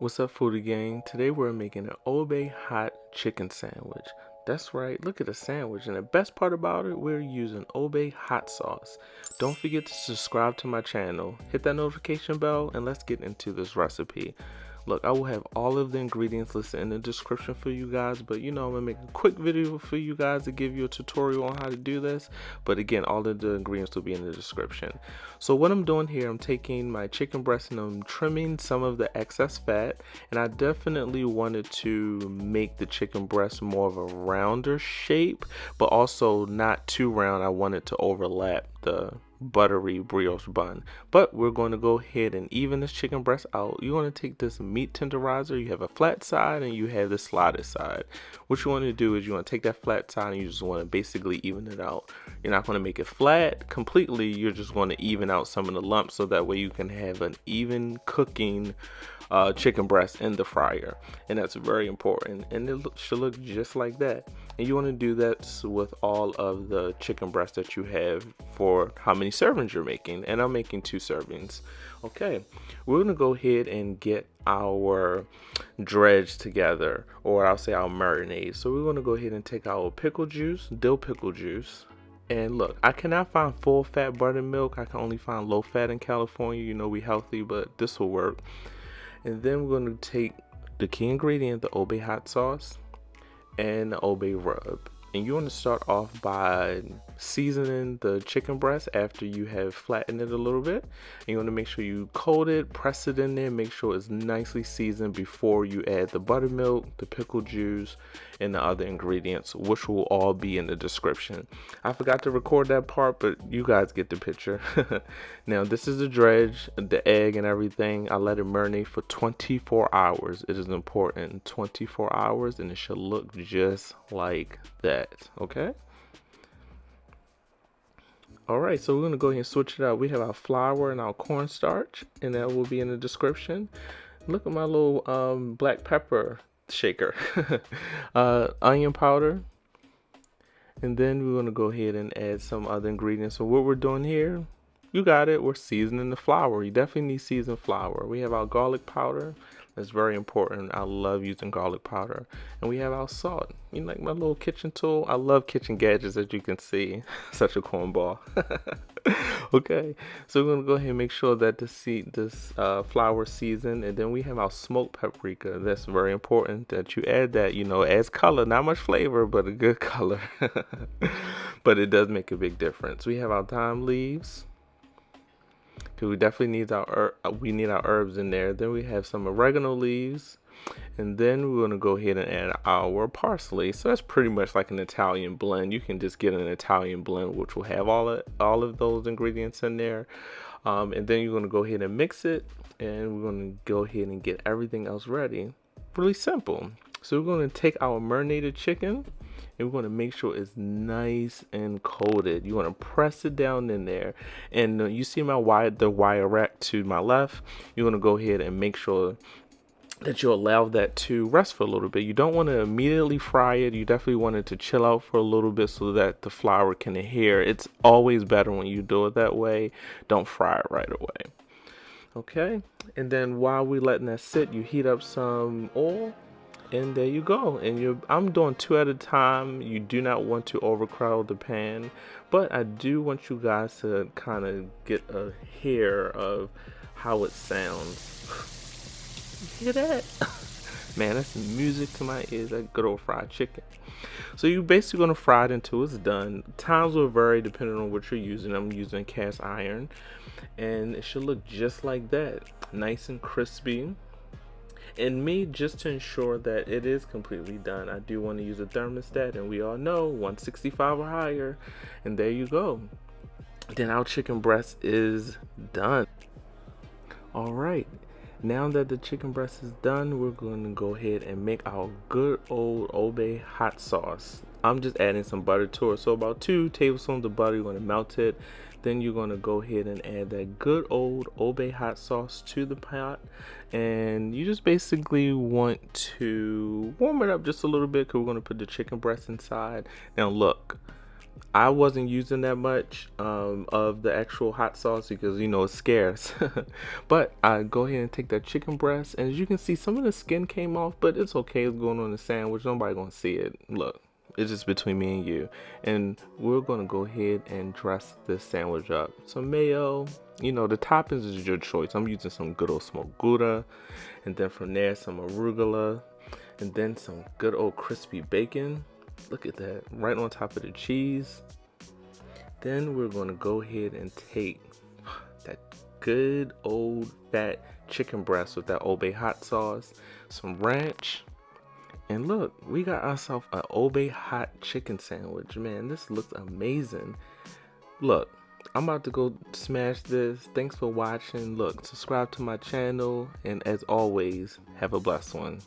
What's up, foodie gang? Today we're making an Obe hot chicken sandwich. That's right, look at the sandwich, and the best part about it, we're using Obe hot sauce. Don't forget to subscribe to my channel, hit that notification bell, and let's get into this recipe. Look, I will have all of the ingredients listed in the description for you guys, but I'm gonna make a quick video for you guys to give you a tutorial on how to do this. But again, all of the ingredients will be in the description. So what I'm doing here, I'm taking my chicken breast and I'm trimming some of the excess fat, and I definitely wanted to make the chicken breast more of a rounder shape, but also not too round. I wanted to overlap the buttery brioche bun. But we're going to go ahead and even this chicken breast out. You want to take this meat tenderizer, you have a flat side and you have the slotted side. What you want to do is you want to take that flat side and you just want to basically even it out. You're not going to make it flat completely, you're just going to even out some of the lumps so that way you can have an even cooking chicken breast in the fryer, and that's very important, and it should look just like that. And you want to do that with all of the chicken breast that you have for how many servings you're making, and I'm making 2 servings. Okay, we're gonna go ahead and get our dredge together, or I'll say our marinade. So we're gonna go ahead and take our pickle juice, dill pickle juice. And look, I cannot find full fat buttermilk. I can only find low fat in California. You know we healthy, but this will work. And then we're going to take the key ingredient, the Obe hot sauce, and the Obe rub. And you want to start off by seasoning the chicken breast after you have flattened it a little bit. And you want to make sure you coat it, press it in there, make sure it's nicely seasoned before you add the buttermilk, the pickle juice, and the other ingredients, which will all be in the description. I forgot to record that part, but you guys get the picture. Now, this is the dredge, the egg and everything. I let it marinate for 24 hours. It is important, 24 hours, and it should look just like that, okay? All right, so we're gonna go ahead and switch it out. We have our flour and our cornstarch, and that will be in the description. Look at my little black pepper shaker. Onion powder, and then we're gonna go ahead and add some other ingredients. So what we're doing here, you got it, we're seasoning the flour. You definitely need seasoned flour. We have our garlic powder. That's very important. I love using garlic powder. And we have our salt. You know, like my little kitchen tool. I love kitchen gadgets, as you can see. Such a cornball. Okay, so we're gonna go ahead and make sure that this flour seasoned, and then we have our smoked paprika. That's very important that you add that. You know, adds color, not much flavor, but a good color. But it does make a big difference. We have our thyme leaves. We definitely need our herbs in there. Then we have some oregano leaves, and then we're gonna go ahead and add our parsley. So that's pretty much like an Italian blend. You can just get an Italian blend which will have all of those ingredients in there, and then you're gonna go ahead and mix it, and we're gonna go ahead and get everything else ready. Really simple. So we're gonna take our marinated chicken, and we're going to make sure it's nice and coated. You want to press it down in there, and you see the wire rack to my left. You want to go ahead and make sure that you allow that to rest for a little bit. You don't want to immediately fry it. You definitely want it to chill out for a little bit so that the flour can adhere. It's always better when you do it that way. Don't fry it right away. Okay, and then while we're letting that sit, you heat up some oil. And there you go. And I'm doing 2 at a time. You do not want to overcrowd the pan, but I do want you guys to kind of get a hair of how it sounds. You hear that? Man, that's music to my ears. That good old fried chicken. So you're basically gonna fry it until it's done. Times will vary depending on what you're using. I'm using cast iron, and it should look just like that, nice and crispy. And me, just to ensure that it is completely done, I do want to use a thermostat, and we all know 165 or higher. And there you go. Then our chicken breast is done. All right, now that the chicken breast is done, we're going to go ahead and make our good old Obe hot sauce. I'm just adding some butter to it, so about 2 tablespoons of butter. You're going to melt it. Then you're going to go ahead and add that good old Obe hot sauce to the pot, and you just basically want to warm it up just a little bit because we're going to put the chicken breast inside. Now look, I wasn't using that much of the actual hot sauce because you know it's scarce. But I go ahead and take that chicken breast, and as you can see, some of the skin came off, but it's okay. It's going on the sandwich. Nobody gonna see it. Look, it's just between me and you. And we're gonna go ahead and dress this sandwich up. Some mayo. You know, the toppings is your choice. I'm using some good old smoked Gouda, and then from there some arugula, and then some good old crispy bacon. Look at that, right on top of the cheese. Then we're gonna go ahead and take that good old fat chicken breast with that Old Bay hot sauce, some ranch, and look, we got ourselves an Old Bay hot chicken sandwich. Man, this looks amazing. Look, I'm about to go smash this. Thanks for watching. Look, subscribe to my channel, and as always, have a blessed one.